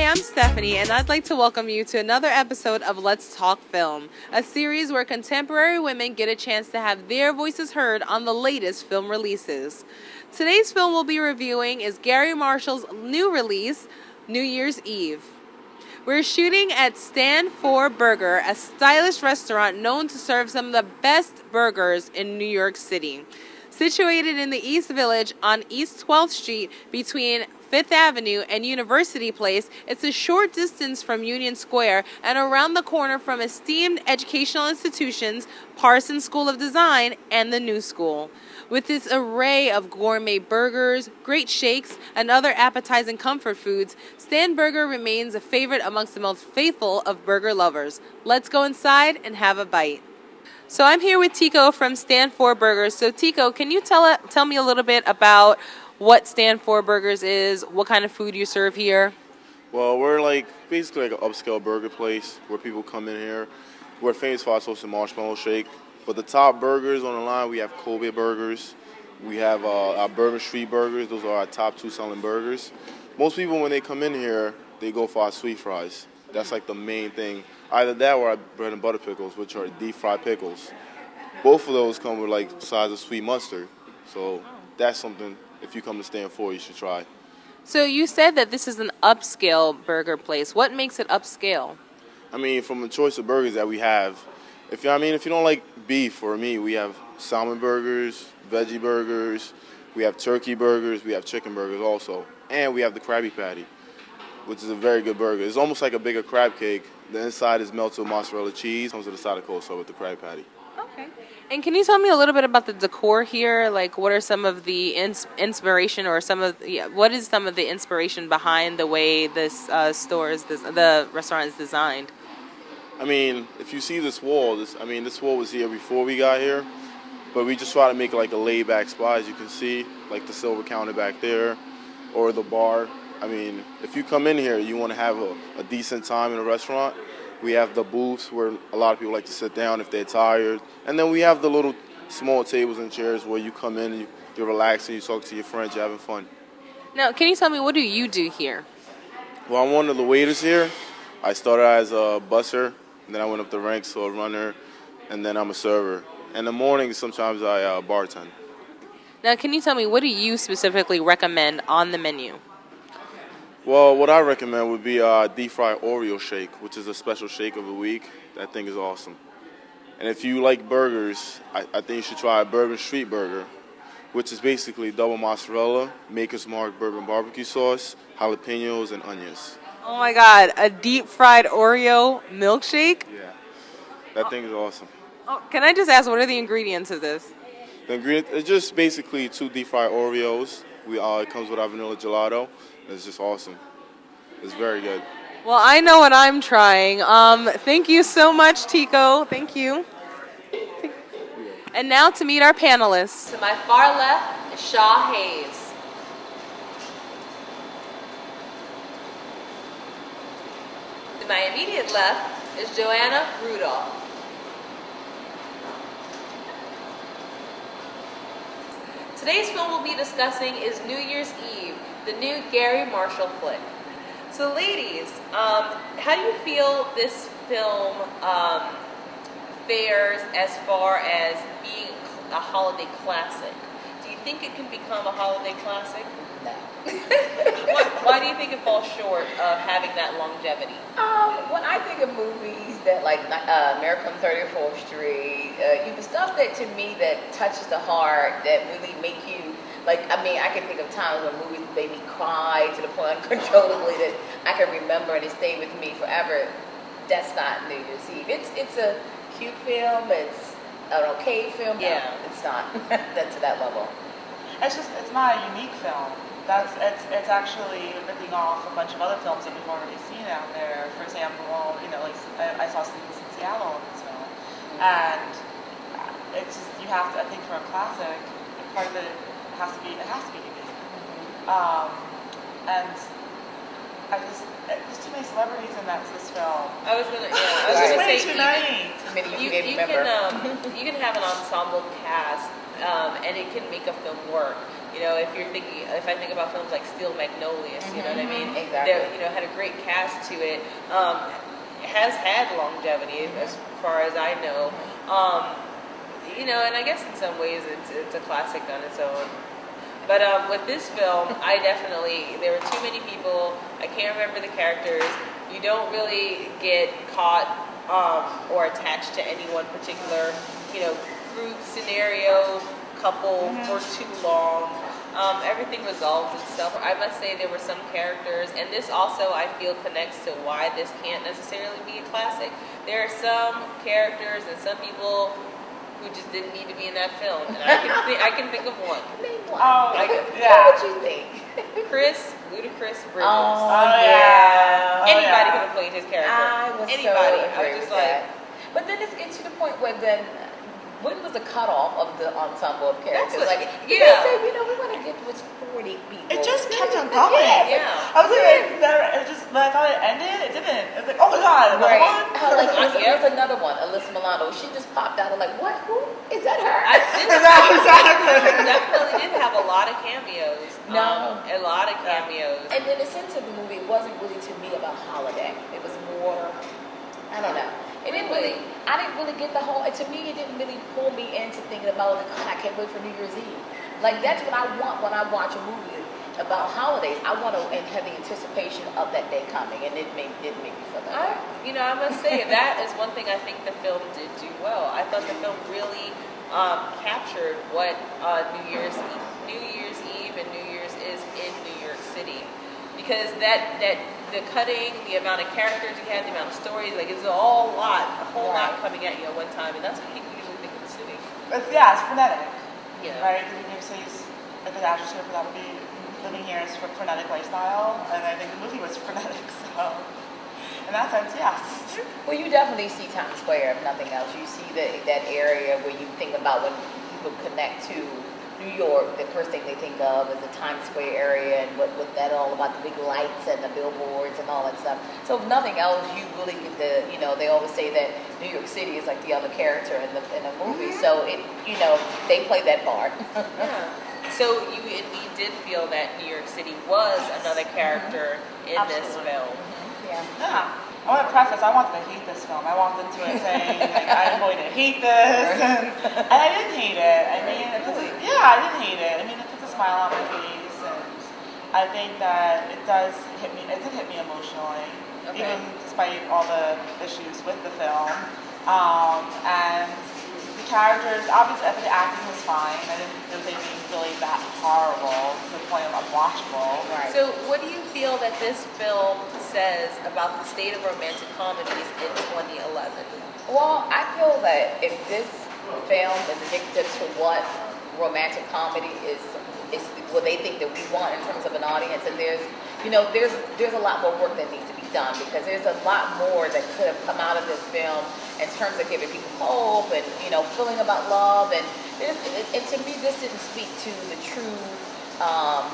I'm Stephanie, and I'd like to welcome you to another episode of Let's Talk Film, a series where contemporary women get a chance to have their voices heard on the latest film releases. Today's film we'll be reviewing is Gary Marshall's new release, New Year's Eve. We're shooting at Stand For Burger, a stylish restaurant known to serve some of the best burgers in New York City. Situated in the East Village on East 12th Street between 5th Avenue and University Place, it's a short distance from Union Square and around the corner from esteemed educational institutions, Parsons School of Design, and the New School. With its array of gourmet burgers, great shakes, and other appetizing comfort foods, Stand Burger remains a favorite amongst the most faithful of burger lovers. Let's go inside and have a bite. So I'm here with Tico from Stand For Burgers. So Tico, can you tell me a little bit about what Stand For Burgers is, what kind of food you serve here? Well, we're basically like an upscale burger place where people come in here. We're famous for our toasted marshmallow shake. But the top burgers on the line, we have Kobe burgers. We have our Bourbon Street burgers. Those are our top two selling burgers. Most people, when they come in here, they go for our sweet fries. That's like the main thing. Either that or our bread and butter pickles, which are deep fried pickles. Both of those come with like size of sweet mustard. So that's something, if you come to Stand For, you should try. So you said that this is an upscale burger place. What makes it upscale? I mean, from the choice of burgers that we have, if you don't like beef or meat, we have salmon burgers, veggie burgers, we have turkey burgers, we have chicken burgers also. And we have the Krabby Patty, which is a very good burger. It's almost like a bigger crab cake. The inside is melted mozzarella cheese. Comes with a side of coleslaw with the Krabby Patty. Okay. And can you tell me a little bit about the decor here? Like, what are some of the inspiration, or what is some of the inspiration behind the way this the restaurant is designed? I mean, if you see this wall, this wall was here before we got here, but we just try to make it like a laid-back spot, as you can see, like the silver counter back there, or the bar. I mean, if you come in here, you want to have a decent time in a restaurant. We have the booths where a lot of people like to sit down if they're tired. And then we have the little small tables and chairs where you come in, you're relaxing, you talk to your friends, you're having fun. Now, can you tell me, what do you do here? Well, I'm one of the waiters here. I started as a busser, and then I went up the ranks to a runner, and then I'm a server. In the morning, sometimes I bartend. Now, can you tell me, what do you specifically recommend on the menu? Well, what I recommend would be a deep fried Oreo shake, which is a special shake of the week. That thing is awesome. And if you like burgers, I think you should try a Bourbon Street burger, which is basically double mozzarella, Maker's Mark bourbon barbecue sauce, jalapenos, and onions. Oh my God, a deep fried Oreo milkshake? Yeah, that thing is awesome. Oh, can I just ask, what are the ingredients of this? The ingredients, it's just basically 2 deep fried Oreos. It comes with our vanilla gelato. It's just awesome. It's very good. Well, I know what I'm trying. Thank you so much, Tico. Thank you. And now to meet our panelists. To my far left is Shaw Hayes. To my immediate left is Joanna Rudolph. Today's film we'll be discussing is New Year's Eve, the new Gary Marshall flick. So ladies, how do you feel this film fares as far as being a holiday classic? Do you think it can become a holiday classic? No. Why do you think it falls short of having that longevity? When I think of movies that like Miracle on 34th Street, stuff that to me that touches the heart, that really make you, like, I mean, I can think of times when movies made me cry to the point uncontrollably that I can remember and it stayed with me forever. That's not New Year's Eve. It's a cute film, it's an okay film. Yeah. No, it's not to that level. It's not a unique film. It's actually ripping off a bunch of other films that we've already seen out there. For example, I saw Sleepless in Seattle in this film, and it's just, you have to, I think, for a classic, part of it has to be unique. And there's too many celebrities in this film. I was gonna say too many. you can have an ensemble cast and it can make a film work. You know, if I think about films like Steel Magnolias, you know what I mean? Exactly. They, you know, had a great cast to it. Has had longevity as far as I know. You know, and I guess in some ways it's a classic on its own. But with this film, there were too many people. I can't remember the characters. You don't really get caught or attached to any one particular, you know, group, scenario, couple for too long. Everything resolves itself. I must say there were some characters, and this also I feel connects to why this can't necessarily be a classic. There are some characters and some people who just didn't need to be in that film, and I can think of one. Name one. Oh, What would you think? Ludacris Bridges. Oh, yeah. Anybody could have played his character. I was Anybody. so I was just like, but then it's getting to the point where then, when was the cutoff of the ensemble of characters? That's what- Like, yeah. they say, you know, we want to get to 40 people. It just kept on going. Yeah. I was like, when I thought it ended, it didn't. It was like, oh my god, another Right. one? Like, there's another one, Alyssa Milano. She just popped out. I'm like, what? Who? Is that her? definitely did have a lot of cameos. No. A lot of cameos. And then the sense of the movie wasn't really to me about holiday. It was more, I don't know. It didn't really, I didn't really get the whole, to me it didn't really pull me into thinking about, like, God, I can't wait for New Year's Eve. Like, that's what I want when I watch a movie about holidays. I want to have the anticipation of that day coming, and it didn't make me feel that way. I must say, that is one thing I think the film did do well. I thought the film really captured what New Year's Eve and New Year's is in New York City. Because the cutting, the amount of characters you had, the amount of stories, like it's a whole lot coming at you at one time, and that's what people usually think of the city. It's frenetic. Yeah. Right? The New York City's a good adjective for that would be living here is frenetic lifestyle, and I think the movie was frenetic, so in that sense, yes. Well, you definitely see Times Square, if nothing else. You see that area where you think about when people connect to New York, the first thing they think of is the Times Square area and what that all about, the big lights and the billboards and all that stuff. So if nothing else, you really get they always say that New York City is like the other character in the movie. So they play that part. Yeah. So you indeed did feel that New York City was another character in this film. Yeah. I want to preface, I wanted to hate this film. I walked into it saying, like, I'm going to hate this, and I didn't hate it. I mean, I didn't hate it. I mean, it puts a smile on my face, and I think that it did hit me emotionally, even despite all the issues with the film. And the characters, obviously, I think the acting was fine. I didn't think there was anything really that horrible to the point of unwatchable. Right. So what do you feel that this film says about the state of romantic comedies in 2011? Well, I feel that if this film is addicted to what romantic comedy is what they think that we want in terms of an audience, and there's a lot more work that needs to be done, because there's a lot more that could have come out of this film in terms of giving people hope and feeling about love, and to me this didn't speak to the true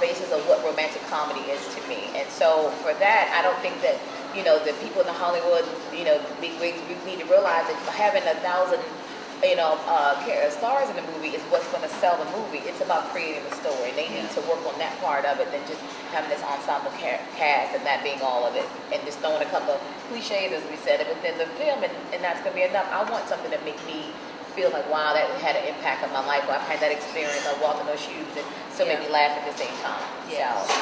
basis of what romantic comedy is to me. And so for that, I don't think that the people in the Hollywood big wigs need to realize that having 1,000 stars in the movie is what's going to sell the movie. It's about creating the story. They need to work on that part of it than just having this ensemble cast and that being all of it, and just throwing a couple of cliches, as we said, within the film, and that's going to be enough. I want something that makes me feel like, wow, that had an impact on my life. I've had that experience. I walked in those shoes and still made me laugh at the same time. Yeah. So.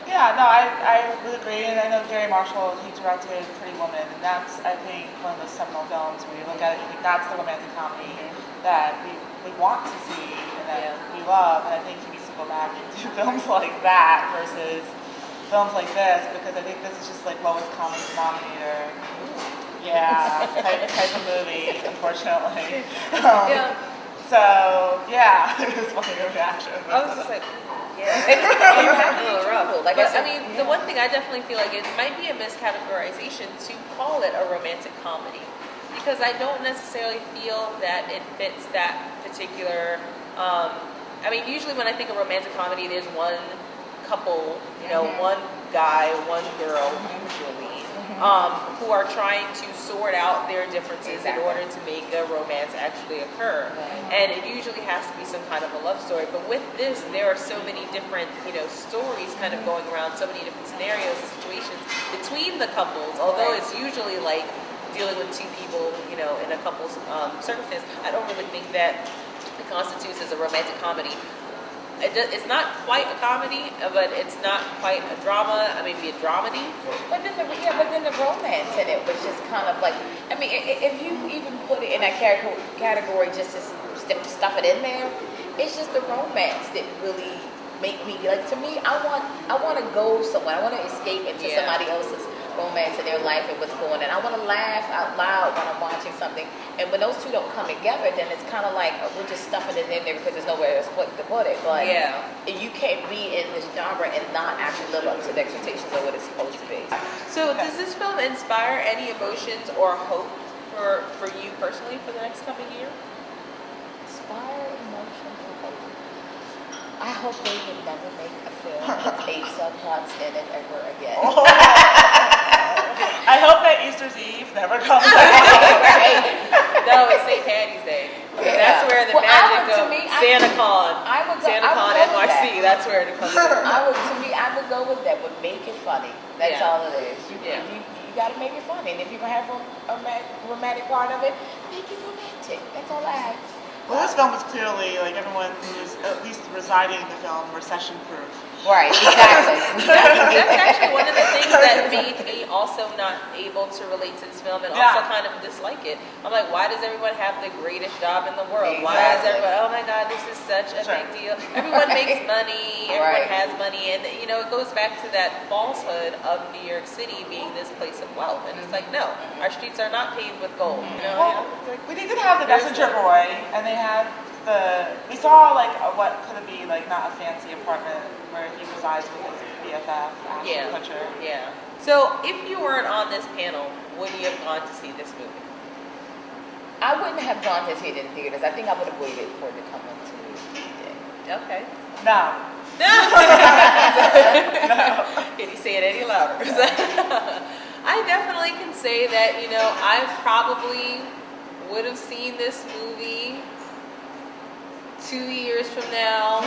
Yeah, no, I would agree, and I know Gary Marshall, he directed Pretty Woman, and that's, I think, one of those seminal films where you look at it and you think that's the romantic comedy that we want to see and that we love, and I think he needs to go back and do films like that versus films like this, because I think this is just like lowest common denominator. Yeah, type of movie, unfortunately. So, yeah, it was funny reaction. I was just like, Like, but I mean, the one thing I definitely feel like it might be a miscategorization to call it a romantic comedy, because I don't necessarily feel that it fits that particular. I mean, usually when I think of romantic comedy, there's one couple, one guy, one girl, usually, who are trying to sort out their differences in order to make a romance actually occur. And it usually has to be some kind of a love story. But with this, there are so many different, stories kind of going around, so many different scenarios and situations between the couples. Although it's usually like dealing with two people, in a couple's circumstance, I don't really think that it constitutes as a romantic comedy. It's not quite a comedy, but it's not quite a drama. I mean, be a dramedy. But then the romance in it was just kind of like, I mean, if you even put it in that category just to stuff it in there, it's just the romance that really make me, like, to me, I want to go somewhere. I want to escape into somebody else's romance in their life and what's going on. I want to laugh out loud when I'm watching something. And when those two don't come together, then it's kind of like we're just stuffing it in there because there's nowhere else to put it. But you can't be in this genre and not actually live up to the expectations of what it's supposed to be. So does this film inspire any emotions or hope for you personally for the next coming year? Inspire emotions or hope? I hope they would never make a film with 8 subplots in it ever again. I hope that Easter's Eve never comes No, it's St. Patty's Day. That's where the magic of SantaCon NYC. That's where it comes from. I would go with that. Would make it funny. That's all it is. You got to make it funny. And if you're gonna have a romantic part of it, make it romantic. That's all I ask. Well, this film is clearly, like, everyone who's at least residing in the film, recession-proof. Right, exactly. That's actually one of the things that made me also not able to relate to this film and also kind of dislike it. I'm like, why does everyone have the greatest job in the world? Exactly. Why is everyone, oh my God, this is such a big deal. Everyone makes money, everyone has money, and it goes back to that falsehood of New York City being this place of wealth. And it's like, no, our streets are not paved with gold. Well, we did have the messenger boy, and they had we saw like what could it be, like, not a fancy apartment where he resides with his BFF, Ashton Kutcher. Yeah. So if you weren't on this panel, would you have gone to see this movie? I wouldn't have gone to see it in theaters. I think I would have waited for it to come into DVD. Okay. No. Can you say it any louder? I definitely can say that, I probably would have seen this movie 2 years from now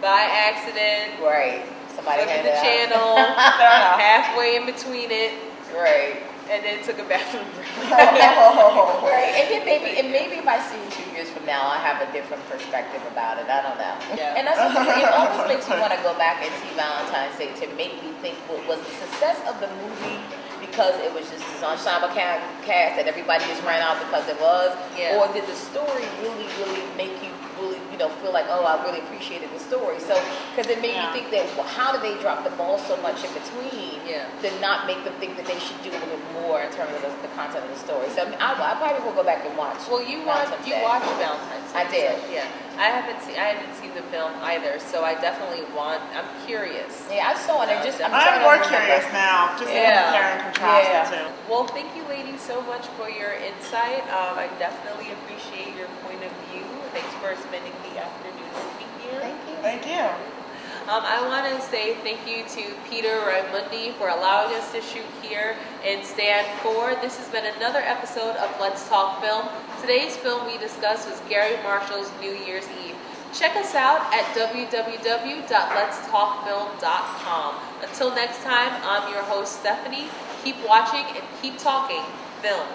by accident. Right. Somebody flipping had the it channel halfway in between it. Right. And then took a bathroom break. Right. And then maybe if I see it 2 years from now, I have a different perspective about it. I don't know. Yeah. And that's it always makes me want to go back and see Valentine's Day to make me think what was the success of the movie because it was just this ensemble cast that everybody just ran out because it was, or did the story really make you really feel like, oh, I really appreciated the story? So because it made me think that, well, how did they drop the ball so much in between to not make them think that they should do a little more in terms of the content of the story? So I probably will go back and watch. Well, you watched Valentine's Day. I did. So, I haven't seen the film either, so I definitely I'm curious. Yeah, I saw it. I'm more curious now, just to compare and contrast the two. Well, thank you, ladies, so much for your insight. I definitely appreciate your point of view. Thanks for spending the afternoon with me here. Thank you. I want to say thank you to Peter Raimundi for allowing us to shoot here in Stand 4. This has been another episode of Let's Talk Film. Today's film we discussed was Gary Marshall's New Year's Eve. Check us out at www.letstalkfilm.com. Until next time, I'm your host, Stephanie. Keep watching and keep talking film.